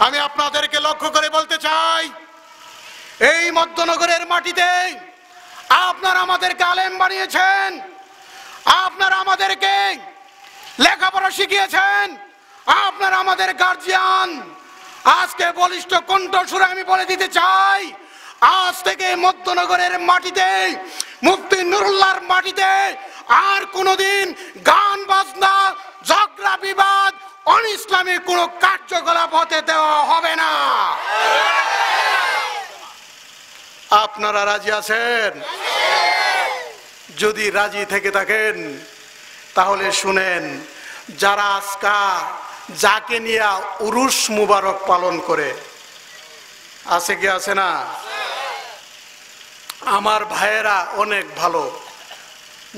আমি আপনাদেরকে লক্ষ্য করে বলতে চাই, এই মধ্যনগরের মাটিতে আপনারা আমাদেরকে আলেম বানিয়েছেন, আপনারা আমাদেরকে লেখাপড়া শিখিয়েছেন, আপনারা আমাদের গার্জিয়ান। আজকে বলিষ্ঠ কণ্ঠস্বরে আমি বলে দিতে চাই, আজ থেকে মধ্যনগরের মাটিতে, মুফতি নুরুল্লাহর মাটিতে আর কোনোদিন গান বাজনা, ঝগড়া বিবাদ, অনিসলামিক কোনো কার্যকলাপ হতে দেওয়া হবে না। আপনারা রাজি আছেন? যদি রাজি থেকে থাকেন তাহলে শুনেন, যারা আজকা যাকে নিয়ে উরুস মুবারক পালন করে, আছে কি আছে না? আমার ভাইয়েরা অনেক ভালো,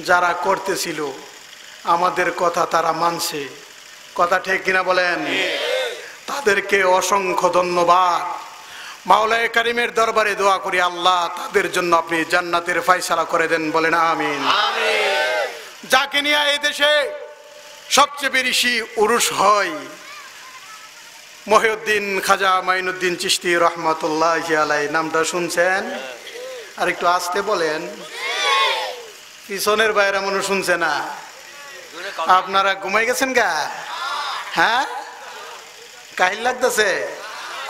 যারা করতেছিল আমাদের কথা তারা মানছে, কথা ঠিক কিনা বলেন? তাদেরকে অসংখ্য ধন্যবাদ। মাওলায়ে কারিমের দরবারে দোয়া করি, আল্লাহ তাদের জন্য আপনি জান্নাতের ফয়সালা করে দেন, বলেন আমিন। যাকে নিয়ে এই দেশে সবচেয়ে বেশি উরুস হয়, মহিউদ্দিন খাজা মাইনুদ্দিন চিশতি রহমাতুল্লাহি আলাইহি, নামটা শুনছেন? আর একটু আস্তে বলেন, পিছনের বাইরে মনে শুনছে না। আপনারা ঘুমাই গেছেন গা? হ্যাঁ, কাহিল লাগতেছে,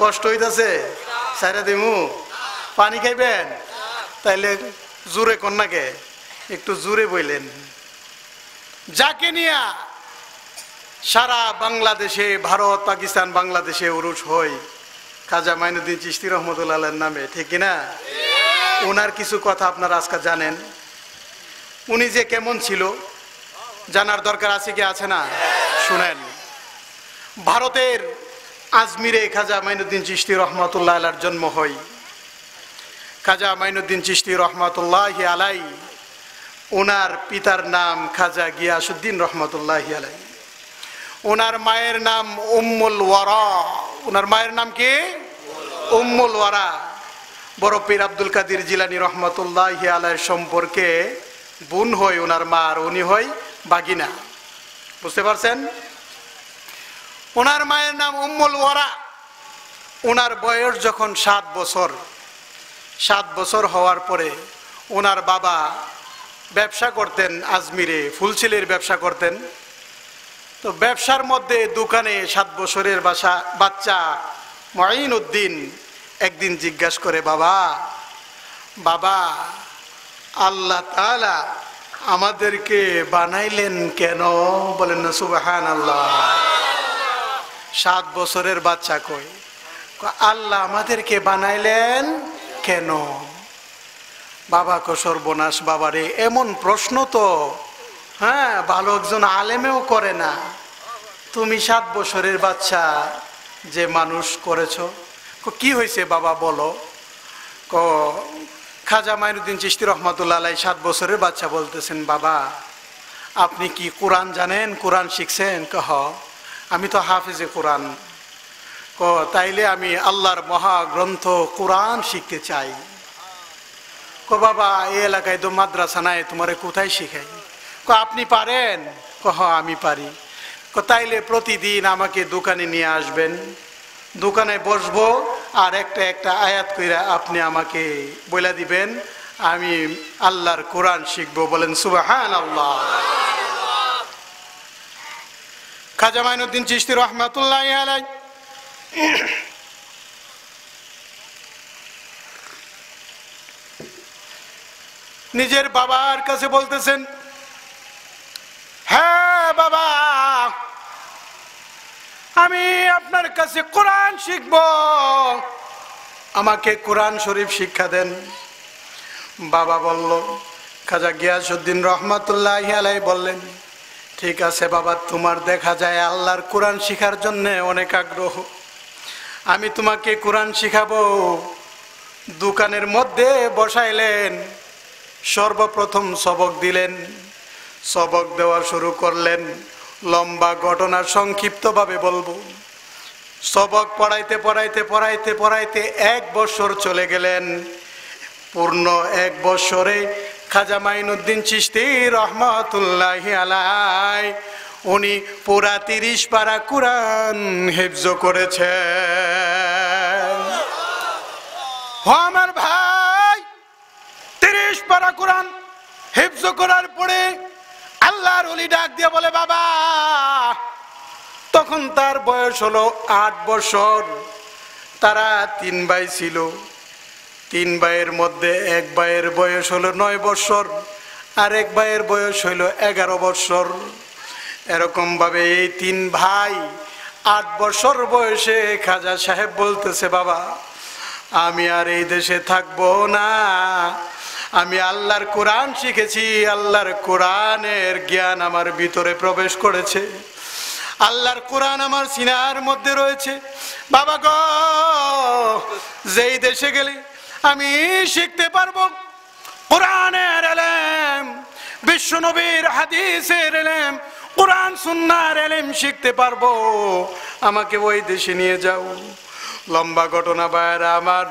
কষ্ট হইতেছে, সাইরা দিমু, পানি খাইবেন? তাইলে জোরে কন্যাকে একটু জোরে বইলেন। যাকে নিয়ে সারা বাংলাদেশে, ভারত, পাকিস্তান, বাংলাদেশে উরুস হয় খাজা মাইনুদ্দিন চিশতি রহমতুল্লাহর নামে, ঠিক কিনা? ওনার কিছু কথা আপনারা আজকে জানেন। উনি যে কেমন ছিল জানার দরকার আছে কি আছে না? শুনেন, ভারতের আজমিরে খাজা মাইনুদ্দিন চিশতি রহমতুল্লাহর জন্ম হয়। খাজা মাইনুদ্দিন চিশতি রহমতুল্লাহি আলাইহি, ওনার পিতার নাম খাজা গিয়াসউদ্দিন রহমতুল্লাহি আলাইহি, ওনার মায়ের নাম উম্মুল ওয়ারা। ওনার মায়ের নাম কি? উম্মুল ওয়ারা। বড় পীর আব্দুল কাদের জিলানী রহমতুল্লাহি আলাইহির সম্পর্কে বোন হয় ওনার মা, আর উনি হয় বাগিনা। বুঝতে পারছেন? ওনার মায়ের নাম উম্মুল ওয়ারা। ওনার বয়স যখন 7 বছর, 7 বছর হওয়ার পরে ওনার বাবা ব্যবসা করতেন, আজমিরে ফুলছেলের ব্যবসা করতেন। তো ব্যবসার মধ্যে দোকানে 7 বছরের বাচ্চা মঈনুদ্দিন একদিন জিজ্ঞাসা করে, বাবা বাবা, আল্লাহ তাআলা আমাদেরকে বানাইলেন কেন? বলেন না সুবহানাল্লাহ। 7 বছরের বাচ্চা কই, আল্লাহ আমাদেরকে বানাইলেন কেন? বাবা কো সর্বনাশ বাবারে, এমন প্রশ্ন তো হ্যাঁ ভালো একজন আলেমেও করে না, তুমি 7 বছরের বাচ্চা যে মানুষ করেছো। কি হয়েছে বাবা বলো? খাজা মাইনুদ্দিন চিশতি রহমতুল্লাহ আলাইহি 7 বছরের বাচ্চা বলতেছেন, বাবা আপনি কি কোরআন জানেন, কোরআন শিখছেন? কহ আমি তো হাফেজে কোরআন। তাইলে আমি আল্লাহর মহাগ্রন্থ কোরআন শিখতে চাই। বাবা এই এলাকায় তো মাদ্রাসা নাই, তোমারে কোথায় শিখাই? আপনি পারেন? কহ আমি পারি। তাইলে প্রতিদিন আমাকে দোকানে নিয়ে আসবেন, দোকানে বসবো, আর একটা একটা আয়াত কইরা আপনি আমাকে বলে দিবেন, আমি আল্লাহর কোরআন শিখবো। বলেন সুবহানাল্লাহ। খাজা মাইনুদ্দিন চিশতি রহমাতুল্লাহি আলাইহি নিজের বাবার কাছে বলতেছেন, হ্যাঁ বাবা আমি আপনার কাছে কোরআন শিখব, আমাকে কোরআন শরীফ শিক্ষা দেন। বাবা বলল, খাজা গিয়াসউদ্দিন রহমাতুল্লাহি আলাইহি বললেন, ঠিক আছে বাবা, তোমার দেখা যায় আল্লাহর কোরআন শিখার জন্য অনেক আগ্রহ, আমি তোমাকে কোরআন শিখাবো। দোকানের মধ্যে বসাইলেন, সর্বপ্রথম সবক দিলেন, সবক দেওয়া শুরু করলেন। লম্বা ঘটনা সংক্ষিপ্তভাবে বলবো। সবক পড়াইতে পড়াইতে পড়াইতে পড়াইতে 1 বছর চলে গেলেন। পূর্ণ 1 বছরে খাজা মাইনুদ্দিন চিশতি রহমাতুল্লাহি আলাইহি উনি পুরা 30 পারা কোরআন হিফজ করেছেন। আমার ভাই 30 পারা কোরআন হিফজ করার পরে আল্লাহর ওলি ডাক দিয়ে বলে, বাবা, তখন তার বয়স হলো 8 বছর। তারা 3 ভাই ছিল। 3 ভাইয়ের মধ্যে এক ভাইয়ের বয়স হলো 9 বছর, আর এক ভাইয়ের বয়স হইল 11 বছর। এরকম ভাবে এই 3 ভাই 8 বছর বয়সে খাজা সাহেব বলতেছে, বাবা, আমি আর এই দেশে থাকবো না। আমি আল্লাহর কোরআন শিখেছি, আল্লাহর কোরআনের জ্ঞান আমার ভিতরে প্রবেশ করেছে, আল্লাহর কোরআন আমার সিনার মধ্যে রয়েছে। বাবা গো, যেই দেশে গেলে আমি শিখতে পারবো কোরআনের ইলম, বিশ্ব নবীর হাদিসের ইলম, কোরআন সুন্নাহর ইলম শিখতে পারবো, আমাকে ওই দেশে নিয়ে যাও। লম্বা ঘটনা ভাইরা আমার,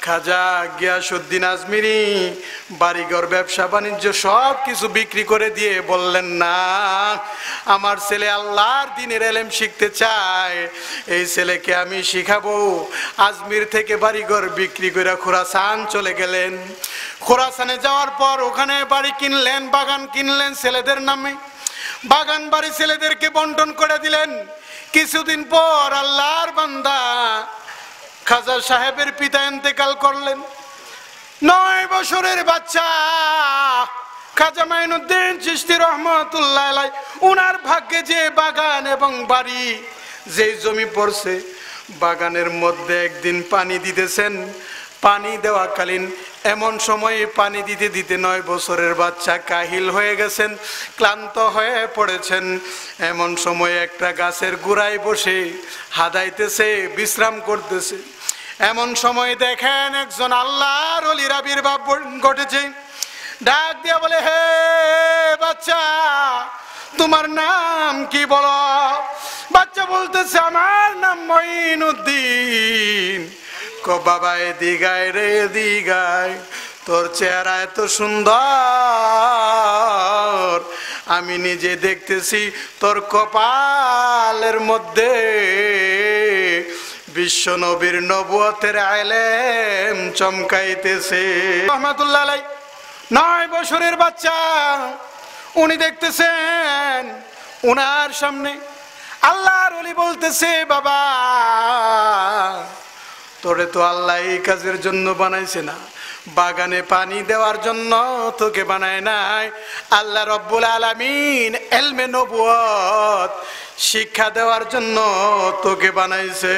খাজা গিয়াসউদ্দিন আজমিরি বাড়িঘর ব্যবসা বাণিজ্য সব কিছু বিক্রি করে দিয়ে বললেন, না, আমার ছেলে আল্লাহর দ্বীনের ইলম শিখতে চায়, এই ছেলেকে আমি শিখাবো। আজমির থেকে বাড়িঘর বিক্রি করে খোরাসান চলে গেলেন। খোরাসানে যাওয়ার পর ওখানে বাড়ি কিনলেন, বাগান কিনলেন ছেলেদের নামে। বাগান বাড়ি ছেলেদেরকে বন্টন করে দিলেন। কিছুদিন পর আল্লাহর বান্দা খাজা সাহেবের পিতা ইন্তেকাল করলেন। 9 বছরের বাচ্চা খাজা মাইনুদ্দিন চিশতি রহমাতুল্লাহ আলাইহি, উনার ভাগ্যে যে বাগান এবং বাড়ি, যে জমি পড়ছে, বাগানের মধ্যে একদিন পানি দিতেছেন। পানি দেওয়াকালীন এমন সময়ে পানি দিতে দিতে 9 বছরের বাচ্চা কাহিল হয়ে গেছেন, ক্লান্ত হয়ে পড়েছেন। এমন সময় একটা গাছের গোড়ায় বসে হাদাইতেছে, বিশ্রাম করতেছে। এমন সময় দেখেন একজন আল্লাহর ওলির আবির্ভাব ঘটেছে। ডাক দিয়া বলে, হে বাচ্চা, তোমার নাম কি বলো? বাচ্চা বলতেছে, আমার নাম মঈনুদ্দিন। বাবা, এদিগায় রে এদিগায়, তোর চেহারা এত সুন্দর, আমি নিজে দেখতেছি তোর কপালের মধ্যে বিশ্ব নবীর নবুয়তের ইলম চমকাইতেছে। রহমাতুল্লাহ আলাইহি 9 বছরের বাচ্চা, উনি দেখতেছেন উনার সামনে আল্লাহর ওলি বলতেছে, বাবা, তোরে তো আল্লাহ এই কাজের জন্য বানাইছে না, বাগানে পানি দেওয়ার জন্য তোকে বানায় নাই। আল্লাহ রব্বুল আলামিন ইলমে নবুয়ত শিক্ষা দেওয়ার জন্য তোকে বানাইছে।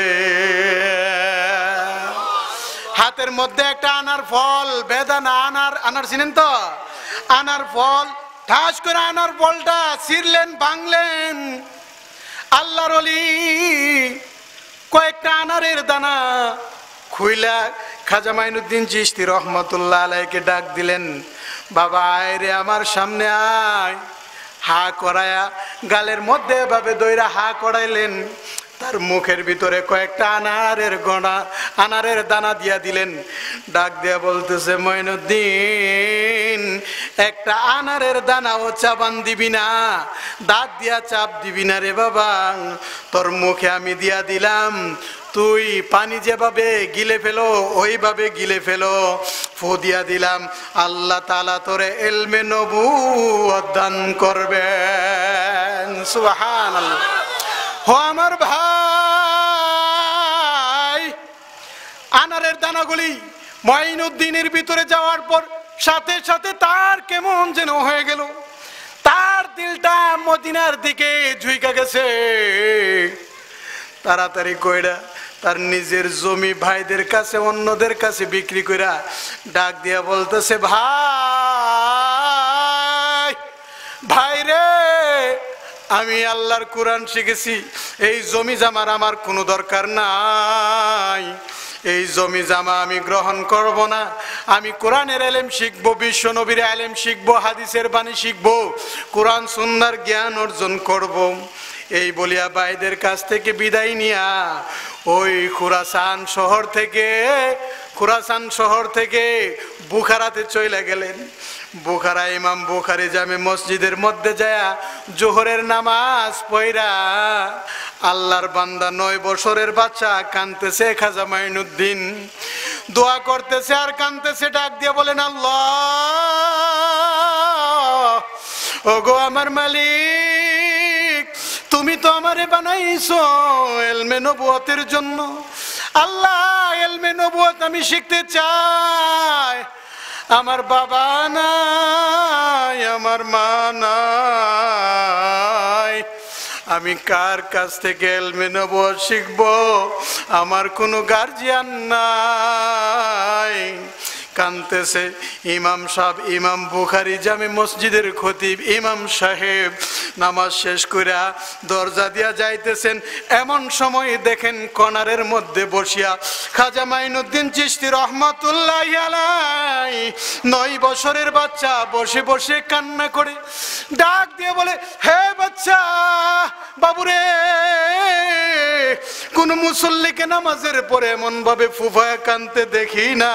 হাতের মধ্যে একটা আনার ফল, বেদানা আনার চিনেন তো? আনার ফল, ঠাস করে আনার ফলটা ছিঁড়লেন, ভাঙলেন। আল্লাহর ওলি কয়েকটা আনারের দানা খুইলা খাজা মাইনুদ্দিন চিশতি রহমাতুল্লাহ আলাইহিকে ডাক দিলেন, বাবা, আয় রে, আমার সামনে আয়। হা করায়া গালের মধ্যে এভাবে দইরা হা করাইলেন। তার মুখের ভিতরে কয়েকটা আনারের দানা দিয়া দিলেন। ডাক দিয়া বলতেছে, মঈনুদ্দিন, একটা আনারের দানাও চাবান দিবি না, দাঁত দিয়া চাপ দিবি না রে বাবা, তোর মুখে আমি দিয়া দিলাম, তুই পানি যেভাবে গিলে ফেলো ওইভাবে গিলে ফেলো। ফু দিয়া দিলাম, আল্লাহ তাআলা তোরে ইলমে নবুয়ত দান করবেন। সুবহানাল্লাহ। হো আমার ভাই, আনারের দানাগুলি মঈনুদ্দিনের ভিতরে যাওয়ার পর সাথে সাথে তার কেমন যেন হয়ে গেল, তার দিলটা মদিনার দিকে ঝুঁকা গেছে। তাড়াতাড়ি কইরা তার নিজের জমি ভাইদের কাছে, অন্যদের কাছে বিক্রি কইরা ডাক দিয়া বলতেছে, ভাই, ভাই রে, আমি আল্লাহর কোরআন শিখেছি, এই জমি জামার আমার কোনো দরকার নাই, এই জমি জামা আমি গ্রহণ করব না। আমি কোরআনের ইলম শিখবো, বিশ্ব নবীর ইলম শিখবো, হাদিসের বাণী শিখবো, কোরআন সুন্নাহর জ্ঞান অর্জন করব। এই বলিয়া ভাইদের কাছ থেকে বিদায় নিয়া ওই খোরাসান শহর থেকে বুখারাতে চলে গেলেন। বুখারা ইমাম বুখারী জামে মসজিদের মধ্যে যায় জোহরের নামাজ পড়া আল্লাহর বান্দা 9 বছরের বাচ্চা কাঁদতেছে, খাজা মাইনুদ্দিন দোয়া করতেছে আর কাঁদতেছে, ডাক দিয়ে বলেন আল্লাহ ওগো আমার মালিক, তুমি তো আমারে বানাইছো ইলমে নবুয়তের জন্য। আল্লাহ ইলমে নবুয়ত আমি শিখতে চাই, আমার বাবা নাই, আমার মা নাই, আমি কার কাছ থেকে ইলমে নবুয়ত শিখবো? আমার কোনো গার্জিয়ান নাই। কানতেছে ইমাম সাহেব, ইমাম বুখারী জামে মসজিদের খতিব ইমাম সাহেব নামাজ শেষ কইরা দরজা দিয়া যাইতেছেন, এমন সময় দেখেন কর্নারের মধ্যে বসিয়া খাজা মাইনুদ্দিন চিশতি রহমাতুল্লাহি আলাইহি 9 বছরের বাচ্চা বসে বসে কান্না করে, ডাক দিয়ে বলে হে বাচ্চা বাবুরে, কোন মুসল্লিকে নামাজের পরে এমন ভাবে ফুফায়া কানতে দেখি না।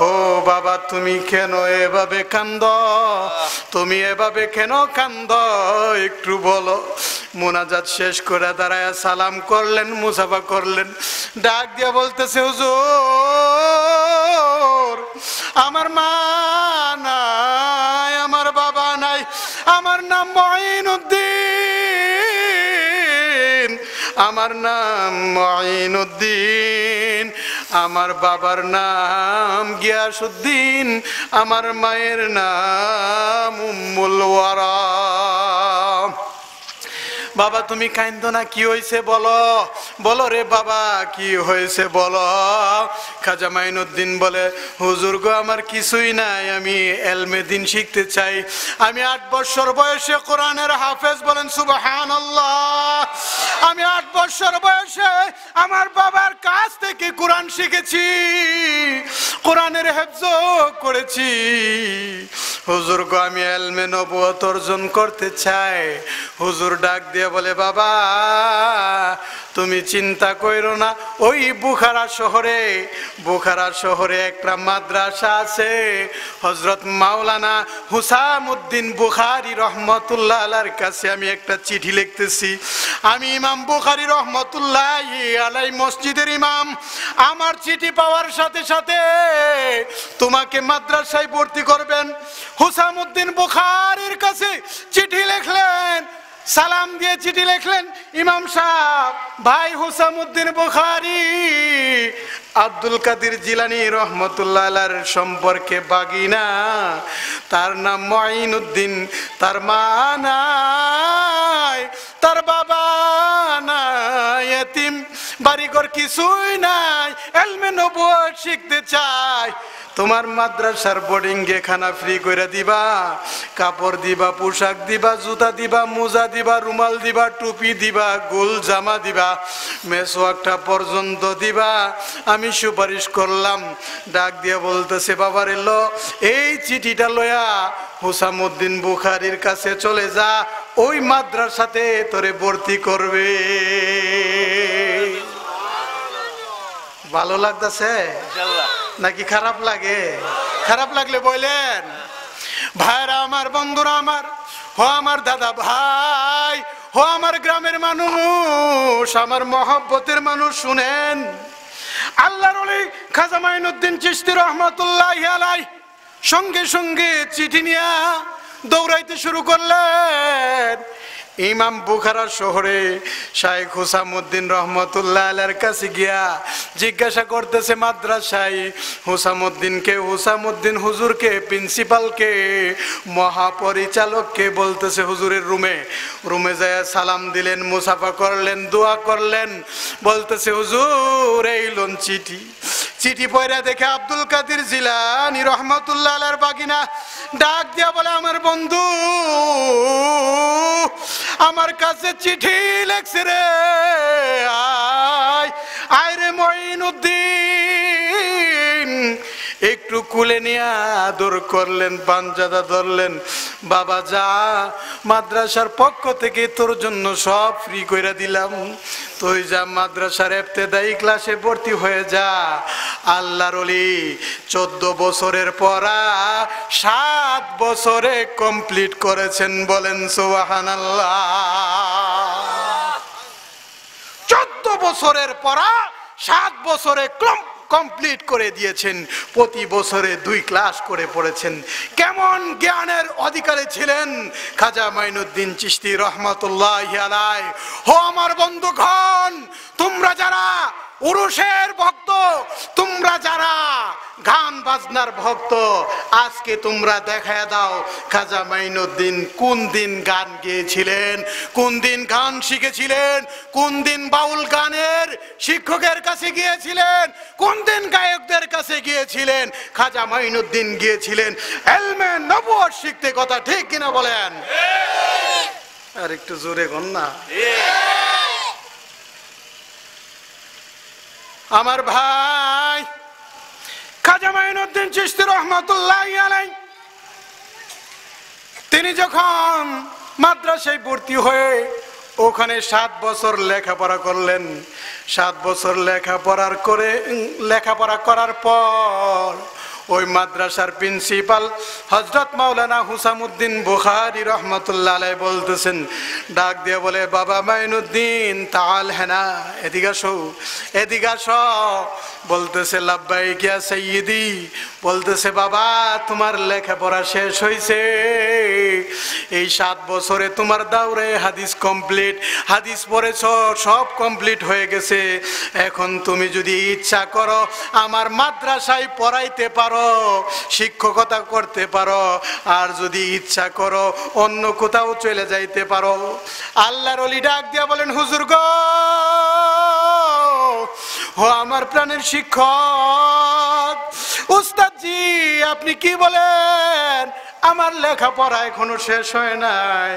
ও বাবা তুমি কেন এভাবে কান্দ, তুমি এভাবে কেন কান্দ একটু বলো। মোনাজাত শেষ করে দাঁড়ায় সালাম করলেন, মুসাফা করলেন, ডাক দিয়ে বলতেছে হুজুর আমার মা নাই, আমার বাবা নাই, আমার নাম মঈনুদ্দিন, আমার নাম মঈনুদ্দিন, আমার বাবার নাম গিয়াসউদ্দিন, আমার মায়ের নাম উম্মুল ওয়ারা। বাবা তুমি কাঁদো না, কি হয়েছে বলো, বলো রে বাবা কি হয়েছে বলো। খাজা মাইনুদ্দিন বলে হুজুর গো আমার কিছুই নাই, আমি ইলমে দ্বীন শিখতে চাই, আমি 8 বছর বয়সে কোরআনের হাফেজ, বলেন সুবহানাল্লাহ। আমি 8 বছর বয়সে আমার বাবার কাছ থেকে কোরআন শিখেছি, কোরআনের হিফজ করেছি। হুজুর গো আমি ইলমে নবুয়ত অর্জন করতে চাই। হুজুর ডাক দিয়ে বলে বাবা তুমি চিন্তা কইরো না, ওই বুখারা শহরে একটা মাদ্রাসা আছে, হযরত মাওলানা হুসামউদ্দিন বুখারী রহমাতুল্লাহ আলাইহির কাছে আমি একটা চিঠি লিখতেছি। আমি ইমাম বুখারী রহমাতুল্লাহি আলাইহি মসজিদের ইমাম, আমার চিঠি পাওয়ার সাথে সাথে তোমাকে মাদ্রাসায় ভর্তি করবেন। হুসামউদ্দিন বুখারীর কাছে চিঠি লিখলেন, সালাম দিয়ে চিঠি লিখলেন, ইমাম সাহেব ভাই হুসামউদ্দিন বুখারী আব্দুল কাদের জিলানী রহমাতুল্লাহ আলাইহির সম্পর্কে বাগিনা, তার নাম মঈনুদ্দিন, তার মা নাই, তার বাবা নাই, এতিম, বাড়িঘর কিছুই নাই, ইলমে নবুয়ত শিখতে চাই। তোমার মাদ্রাসার বোর্ডিং এ খানা ফ্রি করে দিবা, কাপড় দিবা, পোশাক দিবা, জুতা দিবা, মোজা দিবা, রুমাল দিবা, টুপি দিবা, গোল জামা দিবা, মেসওয়াকটা পর্যন্ত দিবা, আমি সুপারিশ করলাম। ডাক দিয়ে বলতেছে বাবার এলো এই চিঠিটা লয়া হুসামউদ্দিন বুখারীর কাছে চলে যা, ওই মাদ্রাসাতে তোরে ভর্তি করবে। ভালো লাগতেছে নাকি খারাপ লাগে? খারাপ লাগলে বলেন। ভাইরা আমার, বন্ধুরা আমার, হো আমার দাদা ভাই, হো আমার গ্রামের মানুষ, আমার মহব্বতের মানুষ, শুনেন আল্লাহর ওলি খাজা মাইনুদ্দিন চিশতি রহমাতুল্লাহি আলাইহি সঙ্গে সঙ্গে চিঠি নিয়ে দৌড়াইতে শুরু করলেন। ইমাম বুখারা শহরে শাইখ হুসামউদ্দিন রহমাতুল্লাহ আলাইহির কাছে গিয়া জিজ্ঞাসা করতেছে মাদ্রাসায় হুসামউদ্দিনকে, হুসামউদ্দিন হুজুরকে, প্রিন্সিপালকে, মহাপরিচালককে বলতেছে হুজুরের রুমে যায় সালাম দিলেন, মুসাফা করলেন, দোয়া করলেন, বলতেছে হুজুর এই লোন চিঠি। চিঠি পড়া দেখে আব্দুল কাদের জিলানী রহমাতুল্লাহ আলাইহির বাগিনা ডাক দিয়া বলে আমার বন্ধু আমার কাছে চিঠি লেখছে রে, আয় রে মঈনুদ্দিন। একটু কুলে নিয়ে আদর করলেন, পাঞ্জাদা ধরলেন, বাবা যা, মাদ্রাসার পক্ষ থেকে তোর জন্য সব ফ্রি করে দিলাম, তুই যা মাদ্রাসার ইবতেদায়ী ক্লাসে ভর্তি হয়ে যা। আল্লাহর ওলি 14 বছরের পড়া 7 বছরে কমপ্লিট করেছেন, বলেন সুবহানাল্লাহ। 14 বছরের পড়া 7 বছরে কমপ্লিট করে দিয়েছেন, প্রতি বছরে 2 ক্লাস করে পড়েছেন। কেমন জ্ঞানের অধিকারী ছিলেন খাজা মাইনুদ্দিন চিশতি রহমাতুল্লাহি আলাইহি। হো আমার বন্ধুগণ, তোমরা যারা উরুষের ভক্ত, তোমরা যারা গান বাজনার ভক্ত, আজকে তোমরা দেখায় দাও খাজা মাইনুদ্দিন কোন দিন গান গেয়েছিলেন, কোন দিন গান শিখেছিলেন, কোন দিন বাউল গানের শিক্ষকের কাছে গিয়েছিলেন, কোন দিন গায়কদের কাছে গিয়েছিলেন। খাজা মাইনুদ্দিন গিয়েছিলেন ইলমে নবুয়ত শিখতে। কথা ঠিক কিনা বলেন? আর একটু জোরে বল না। আমার ভাই খাজা মাইনুদ্দিন চিশতি রহমাতুল্লাহি আলাইহি তিনি যখন মাদ্রাসায় ভর্তি হয়ে ওখানে 7 বছর লেখাপড়া করলেন, 7 বছর লেখাপড়া করার পর ওই মাদ্রাসার প্রিন্সিপাল হযরত মাওলানা হুসামউদ্দিন বুখারী রাহমাতুল্লাহ আলাইহি বলতেছেন, ডাক দিয়ে বলে, বাবা মাইনুদ্দিন তাআল হেনা, এদিকে আসো, এদিকে আসো। বলতেছে লাব্বাইক ইয়া সাইয়্যিদি। বলতেছে, বাবা তোমার লেখাপড়া শেষ হয়েছে, এই 7 বছরে তোমার দাওরে হাদিস কমপ্লিট, হাদিস পড়েছো, সব কমপ্লিট হয়ে গেছে। এখন তুমি যদি ইচ্ছা করো আমার মাদ্রাসায় পড়াইতে পারো, শিক্ষকতা করতে পারো, আর যদি ইচ্ছা করো অন্য কোথাও চলে যাইতে পারো। আল্লাহর ওলি ডাক দিয়া বলেন, হুজুর গো, ও আমার প্রাণের শিক্ষক, উস্তাদ জি আপনি কি বলেন? আমার লেখাপড়া এখনো শেষ হয় নাই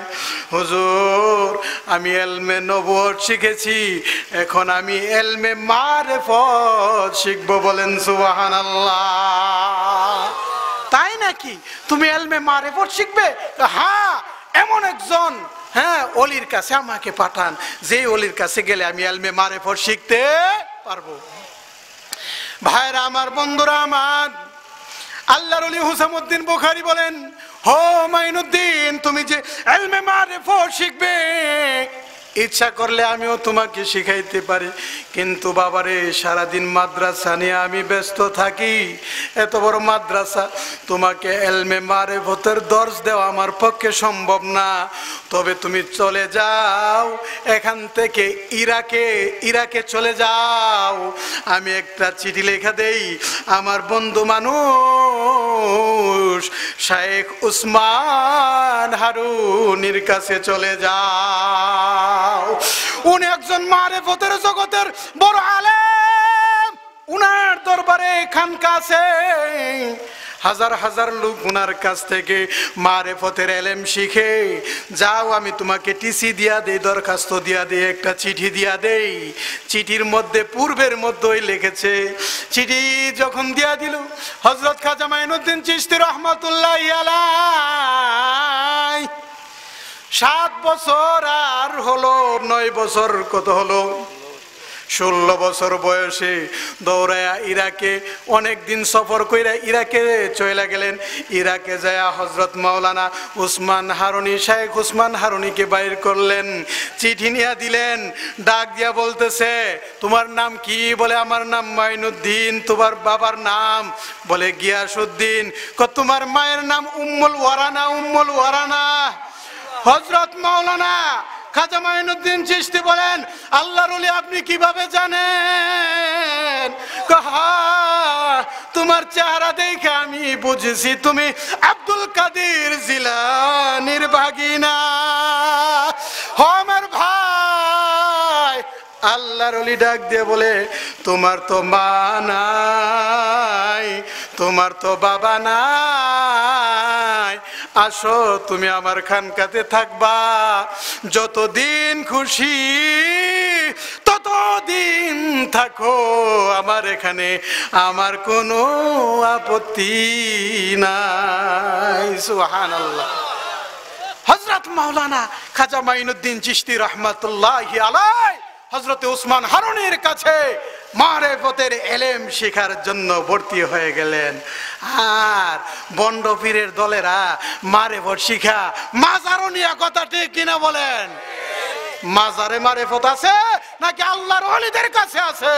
হুজুর, আমি ইলমে নবুয়ত শিখেছি, এখন আমি ইলমে মারিফত শিখবো। বলেন সুবহানাল্লাহ। তাই নাকি? তুমি ইলমে মারিফত শিখবে? হ্যাঁ, এমন একজন ওলির কাছে আমাকে পাঠান, যে ওলির কাছে গেলে আমি ইলমে মারিফত শিখতে পারবো। ভাইরা আমার, বন্ধুরা আমার, আল্লাহর ওলি হুসামউদ্দিন বুখারী বলেন, হো মাইনুদ্দিন তুমি যে ইলমে মারিফত শিখবে, ইচ্ছা করলে আমিও তোমাকে শিখাইতে পারি, কিন্তু বাবারে সারাদিন মাদ্রাসা নিয়ে আমি ব্যস্ত থাকি, এত বড় মাদ্রাসা, তোমাকে ইলমে মারিফতের দর্স দেওয়া আমার পক্ষে সম্ভব না। তবে তুমি চলে যাও এখান থেকে ইরাকে চলে যাও, আমি একটা চিঠি লেখা দেই, আমার বন্ধু মানুষ শাইখ উসমান হারুনির কাছে চলে যাও। উনি একজন মারিফতের জগতের বড় আলেম, উনার দরবারে খানকা আছে, হাজার হাজার লোক উনার কাছ থেকে মারিফতের ইলম শিখে। যাও, আমি তোমাকে টিসি দিয়া দেই, দরখাস্ত দিয়া দেই, একটা চিঠি দিয়া দেই। চিঠির মধ্যে পূর্বের মধ্যেই লিখেছে। চিঠি যখন দিয়া দিল, হযরত খাজা মাইনুদ্দিন চিশতি রহমাতুল্লাহি আলাইহি 7 বছর আর হলো 9 বছর, কত হলো 16 বছর বয়সে দৌড়ায়া ইরাকে অনেক দিন সফর কইরা ইরাকে চলে গেলেন। ইরাকে যায় হযরত মাওলানা উসমান হারুনি, শাইখ উসমান হারুনিকে বাইর করলেন, চিঠি নিয়ে দিলেন, ডাক দিয়া বলতেছে, তোমার নাম কি? বলে, আমার নাম মাইনুদ্দিন। তোমার বাবার নাম? বলে, গিয়াসউদ্দিন। তোমার মায়ের নাম উম্মুল ওয়ারানা। উম্মুল ওয়ারানা। হযরত মাওলানা খাজা মাইনুদ্দিন চিশতি বলেন, আল্লাহর ওলি আপনি কিভাবে জানেন? তোমার চেহারা দেখে আমি বুঝেছি তুমি আব্দুল কাদের জিলানীর ভাগিনা। আমার ভাই, আল্লাহর ওলি ডাক দিয়ে বলে, তোমার তো মা নাই, তোমার তো বাবা নাই, আসো তুমি আমার খানকাতে থাকবা, যতদিন খুশি ততদিন থাকো আমার এখানে, আমার কোনো আপত্তি নাই। সুবহানাল্লাহ। হযরত মাওলানা খাজা মাইনুদ্দিন চিশতি রহমাতুল্লাহি আলাইহি হযরত উসমান হারুনির কাছে মারিফতের ইলম শেখার জন্য ভর্তি হয়ে গেলেন। আর বন্ড পীরের দলেরা মারিফত শিখা মাজারও নিয়ে, কথা ঠিক কিনা বলেন? মাজারে মারিফত আছে নাকি আল্লাহর ওলিদের কাছে আছে?